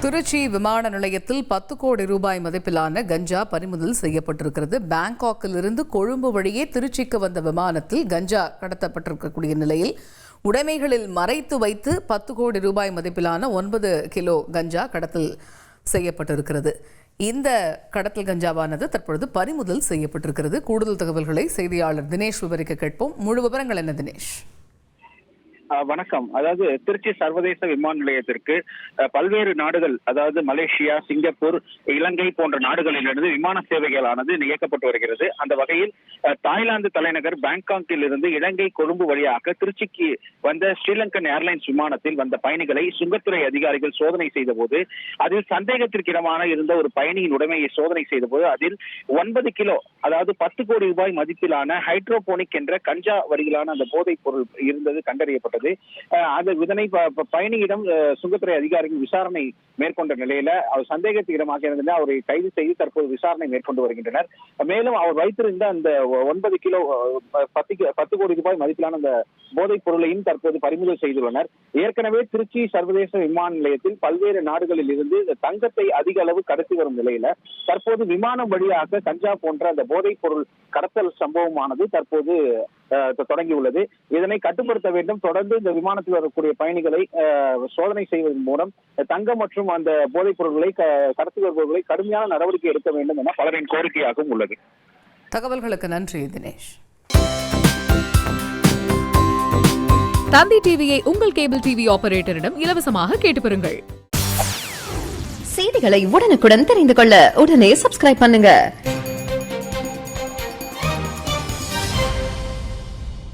திருச்சி விமான நிலையத்தில் 10 கோடி ரூபாய் மதிப்பிலான கஞ்சா பறிமுதல் செய்யப்பட்டிருக்கிறது. பாங்காக்கிலிருந்து கொழும்பு வழியே திருச்சிக்கு வந்த விமானத்தில் கஞ்சா கடத்தப்பட்டிருக்கக்கூடிய நிலையில் உடைமைகளில் மறைத்து வைத்து 10 கோடி ரூபாய் மதிப்பிலான 9 கிலோ கஞ்சா கடத்தல் செய்யப்பட்டிருக்கிறது. இந்த கடத்தல் கஞ்சாவானது தற்பொழுது பறிமுதல் செய்யப்பட்டிருக்கிறது. கூடுதல் தகவல்களை செய்தியாளர் தினேஷ் விவரிக்க கேட்போம். முழு விவரங்கள் என்ன தினேஷ்? வணக்கம். அதாவது திருச்சி சர்வதேச விமான நிலையத்திற்கு பல்வேறு நாடுகள், அதாவது மலேசியா, சிங்கப்பூர், இலங்கை போன்ற நாடுகளிலிருந்து விமான சேவைகளானது இயக்கப்பட்டு வருகிறது. அந்த வகையில் தாய்லாந்து தலைநகர் பாங்காக்கில் இருந்து இலங்கை கொழும்பு வழியாக திருச்சிக்கு வந்த ஸ்ரீலங்கன் ஏர்லைன்ஸ் விமானத்தில் வந்த பயணிகளை சுங்கத்துறை அதிகாரிகள் சோதனை செய்த போது அதில் சந்தேகத்திற்கிடமான இருந்த ஒரு பயணியின் உடைமையை சோதனை செய்த போது அதில் 9 கிலோ, அதாவது 10 கோடி ரூபாய் மதிப்பிலான ஹைட்ரோபோனிக் என்ற கஞ்சா வடிவிலான அந்த போதைப் பொருள் இருந்தது கண்டறியப்பட்டது. இதனை பயணியிடம் சுங்கத்துறை அதிகாரிகள் விசாரணை மேற்கொண்ட நிலையில அவர் சந்தேகத்துக்கு இடமாக இருந்தது. அவரை கைது செய்து தற்போது விசாரணை மேற்கொண்டு வருகின்றனர். மேலும் அவர் வைத்திருந்த அந்த 9 கிலோ 10 கோடி ரூபாய் மதிப்பிலான அந்த போதைப் பொருளையும் தற்போது பறிமுதல் செய்துள்ளனர். ஏற்கனவே திருச்சி சர்வதேச விமான நிலையத்தில் பல்வேறு நாடுகளில் இருந்து தங்கத்தை அதிக அளவு கடத்தி வரும் நிலையில தற்போது விமானம் வழியாக கஞ்சா போன்ற அந்த போதைப் பொருள் கடத்தல் சம்பவமானது தற்போது தொடங்கியுள்ளது. இதனை கட்டுப்படுத்த வேண்டும். தொடர்ந்து இந்த விமானத்தில் வரக்கூடிய பயணிகளை சோதனை செய்வதன் மூலம் தங்கம் மற்றும் அந்த போதைப் பொருட்களை கடத்தி வருபவர்களை கடுமையான நடவடிக்கை எடுக்க வேண்டும் என பலரின் கோரிக்கையாகவும் உள்ளது. தகவல்களுக்கு நன்றி தினேஷ். தந்தி டிவியை உங்கள் கேபிள் டிவி ஆபரேட்டரிடம் இலவசமாக கேட்டு பெறுங்கள். செய்திகளை உடனுக்குடன் தெரிந்து கொள்ள உடனே சப்ஸ்கிரைப் பண்ணுங்க.